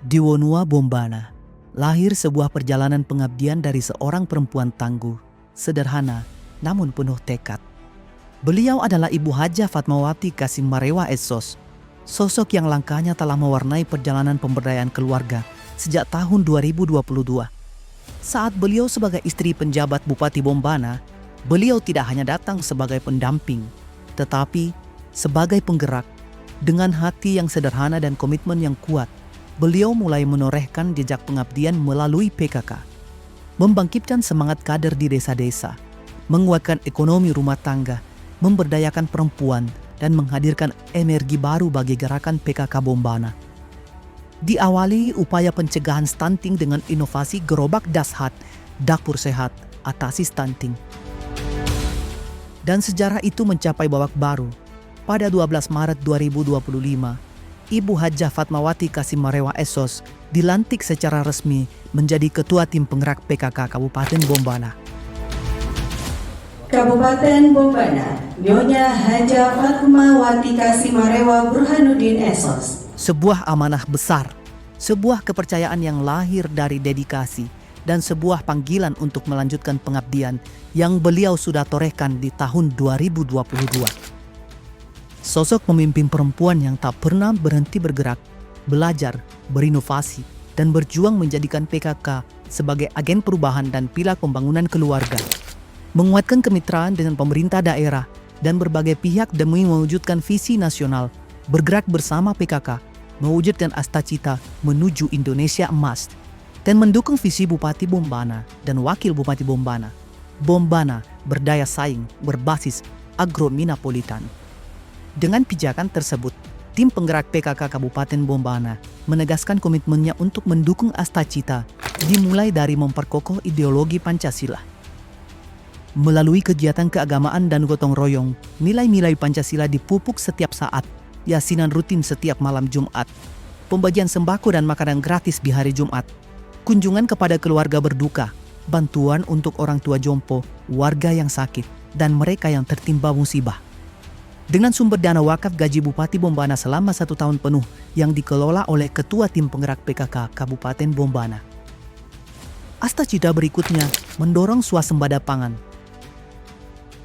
Di Wonua Bombana, lahir sebuah perjalanan pengabdian dari seorang perempuan tangguh, sederhana, namun penuh tekad. Beliau adalah Ibu Hajah Fatmawati Kasim Marewa Esos, sosok yang langkahnya telah mewarnai perjalanan pemberdayaan keluarga sejak tahun 2022. Saat beliau sebagai istri penjabat Bupati Bombana, beliau tidak hanya datang sebagai pendamping, tetapi sebagai penggerak. Dengan hati yang sederhana dan komitmen yang kuat, beliau mulai menorehkan jejak pengabdian melalui PKK, membangkitkan semangat kader di desa-desa, menguatkan ekonomi rumah tangga, memberdayakan perempuan, dan menghadirkan energi baru bagi gerakan PKK Bombana. Diawali upaya pencegahan stunting dengan inovasi gerobak dashat, dapur sehat, atasi stunting. Dan sejarah itu mencapai babak baru. Pada 12 Maret 2025, Ibu Hajah Fatmawati Kasim Marewa Esos dilantik secara resmi menjadi Ketua Tim Penggerak PKK Kabupaten Bombana. Kabupaten Bombana, Nyonya Hajah Fatmawati Kasim Marewa Burhanuddin Esos. Sebuah amanah besar, sebuah kepercayaan yang lahir dari dedikasi, dan sebuah panggilan untuk melanjutkan pengabdian yang beliau sudah torehkan di tahun 2022. Sosok pemimpin perempuan yang tak pernah berhenti bergerak, belajar, berinovasi, dan berjuang menjadikan PKK sebagai agen perubahan dan pilar pembangunan keluarga. Menguatkan kemitraan dengan pemerintah daerah dan berbagai pihak demi mewujudkan visi nasional, bergerak bersama PKK, mewujudkan Astacita menuju Indonesia Emas, dan mendukung visi Bupati Bombana dan Wakil Bupati Bombana. Bombana berdaya saing berbasis agrominapolitan. Dengan pijakan tersebut, tim penggerak PKK Kabupaten Bombana menegaskan komitmennya untuk mendukung Astacita, dimulai dari memperkokoh ideologi Pancasila. Melalui kegiatan keagamaan dan gotong royong, nilai-nilai Pancasila dipupuk setiap saat, yasinan rutin setiap malam Jumat, pembagian sembako dan makanan gratis di hari Jumat, kunjungan kepada keluarga berduka, bantuan untuk orang tua jompo, warga yang sakit, dan mereka yang tertimpa musibah. Dengan sumber dana wakaf gaji Bupati Bombana selama 1 tahun penuh yang dikelola oleh Ketua Tim Penggerak PKK Kabupaten Bombana. Astacita berikutnya mendorong swasembada pangan.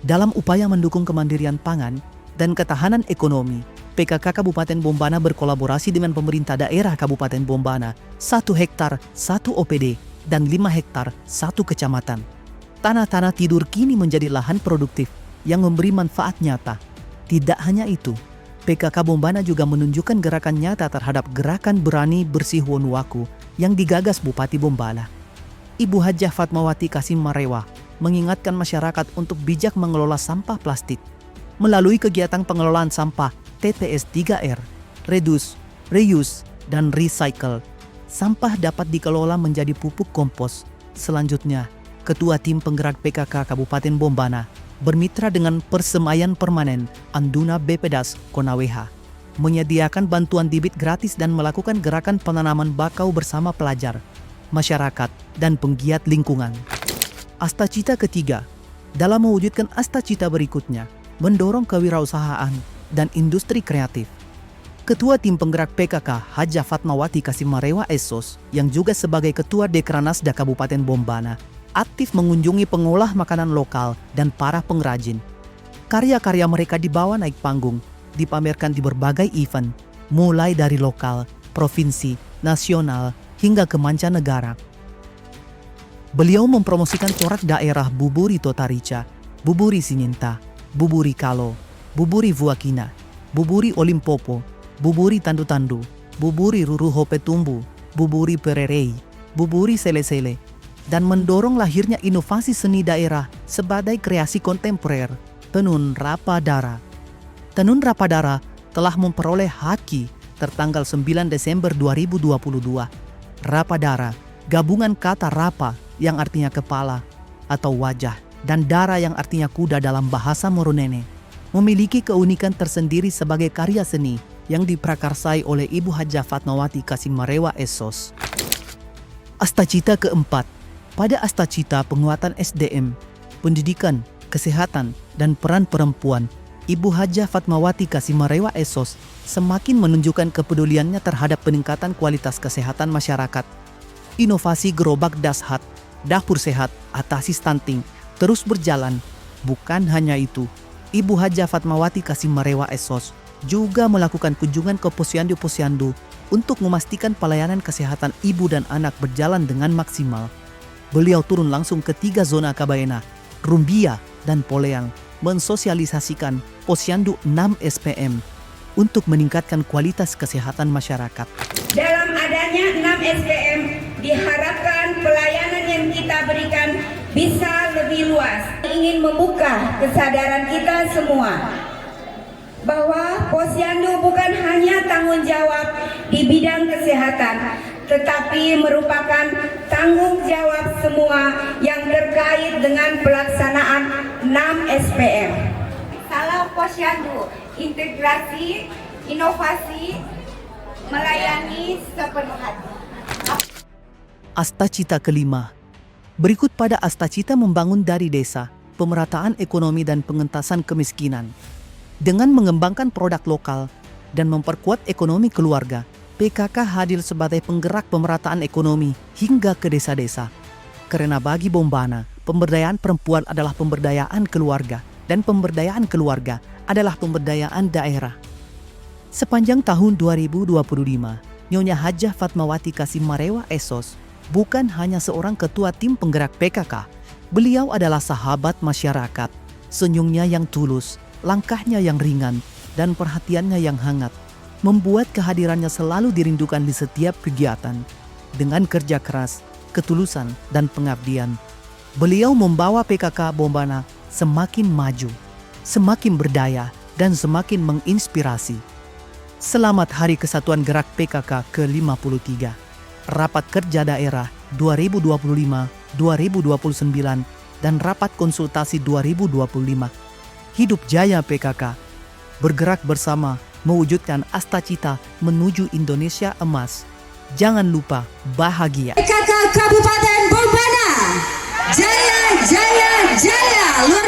Dalam upaya mendukung kemandirian pangan dan ketahanan ekonomi, PKK Kabupaten Bombana berkolaborasi dengan pemerintah daerah Kabupaten Bombana, 1 hektar 1 OPD dan 5 hektar 1 kecamatan. Tanah-tanah tidur kini menjadi lahan produktif yang memberi manfaat nyata. Tidak hanya itu, PKK Bombana juga menunjukkan gerakan nyata terhadap gerakan berani bersih Wonuwaku yang digagas Bupati Bombana. Ibu Hajah Fatmawati Kasim Marewa mengingatkan masyarakat untuk bijak mengelola sampah plastik. Melalui kegiatan pengelolaan sampah TPS 3R, Reduce, Reuse, dan Recycle, sampah dapat dikelola menjadi pupuk kompos. Selanjutnya, Ketua Tim Penggerak PKK Kabupaten Bombana bermitra dengan Persemayan Permanen Anduna Bepedas Konaweha, menyediakan bantuan bibit gratis dan melakukan gerakan penanaman bakau bersama pelajar, masyarakat, dan penggiat lingkungan. Astacita ketiga, dalam mewujudkan Astacita berikutnya, mendorong kewirausahaan dan industri kreatif. Ketua Tim Penggerak PKK Hajah Fatmawati Kasim Marewa Esos, yang juga sebagai Ketua Dekranasda Kabupaten Bombana, aktif mengunjungi pengolah makanan lokal dan para pengrajin. Karya-karya mereka dibawa naik panggung, dipamerkan di berbagai event, mulai dari lokal, provinsi, nasional, hingga ke mancanegara. Beliau mempromosikan corak daerah Buburi Totarica, Buburi Sininta, Buburi Kalo, Buburi Vuakina, Buburi Olimpopo, Buburi Tandu-Tandu, Buburi Ruru Hopetumbu, Buburi Pererei, Buburi Sele-Sele, dan mendorong lahirnya inovasi seni daerah sebagai kreasi kontemporer, Tenun Rapadara. Tenun Rapadara telah memperoleh haki tertanggal 9 Desember 2022. Rapadara, gabungan kata rapa yang artinya kepala atau wajah dan dara yang artinya kuda dalam bahasa Moronene, memiliki keunikan tersendiri sebagai karya seni yang diprakarsai oleh Ibu Hajah Fatmawati Kasim Marewa Esos. Astacita keempat. Pada Astacita penguatan SDM, pendidikan, kesehatan, dan peran perempuan Ibu Hajah Fatmawati Kasimarewa Esos semakin menunjukkan kepeduliannya terhadap peningkatan kualitas kesehatan masyarakat. Inovasi gerobak dashat, dapur sehat, atasi stunting terus berjalan. Bukan hanya itu, Ibu Hajah Fatmawati Kasimarewa Esos juga melakukan kunjungan ke posyandu-posyandu untuk memastikan pelayanan kesehatan ibu dan anak berjalan dengan maksimal. Beliau turun langsung ke 3 zona Kabaena, Rumbia, dan Poleang, mensosialisasikan posyandu 6 SPM untuk meningkatkan kualitas kesehatan masyarakat. Dalam adanya 6 SPM, diharapkan pelayanan yang kita berikan bisa lebih luas. Ingin membuka kesadaran kita semua bahwa posyandu bukan hanya tanggung jawab di bidang kesehatan, tetapi merupakan tanggung jawab semua yang terkait dengan pelaksanaan 6 SPM. Salam posyandu, integrasi, inovasi, melayani sepenuh hati. Astacita kelima. Berikut pada Astacita membangun dari desa, pemerataan ekonomi dan pengentasan kemiskinan. Dengan mengembangkan produk lokal dan memperkuat ekonomi keluarga, PKK hadir sebagai penggerak pemerataan ekonomi hingga ke desa-desa. Karena bagi Bombana, pemberdayaan perempuan adalah pemberdayaan keluarga dan pemberdayaan keluarga adalah pemberdayaan daerah. Sepanjang tahun 2025, Nyonya Hajah Fatmawati Kasimarewa Esos bukan hanya seorang ketua tim penggerak PKK, beliau adalah sahabat masyarakat. Senyumnya yang tulus, langkahnya yang ringan, dan perhatiannya yang hangat membuat kehadirannya selalu dirindukan di setiap kegiatan. Dengan kerja keras, ketulusan, dan pengabdian, beliau membawa PKK Bombana semakin maju, semakin berdaya, dan semakin menginspirasi. Selamat Hari Kesatuan Gerak PKK ke-53, Rapat Kerja Daerah 2025-2029, dan Rapat Konsultasi 2025. Hidup jaya PKK, bergerak bersama mewujudkan Astacita menuju Indonesia emas. Jangan lupa bahagia. PKK Kabupaten Bombana, jaya, jaya, jaya, luar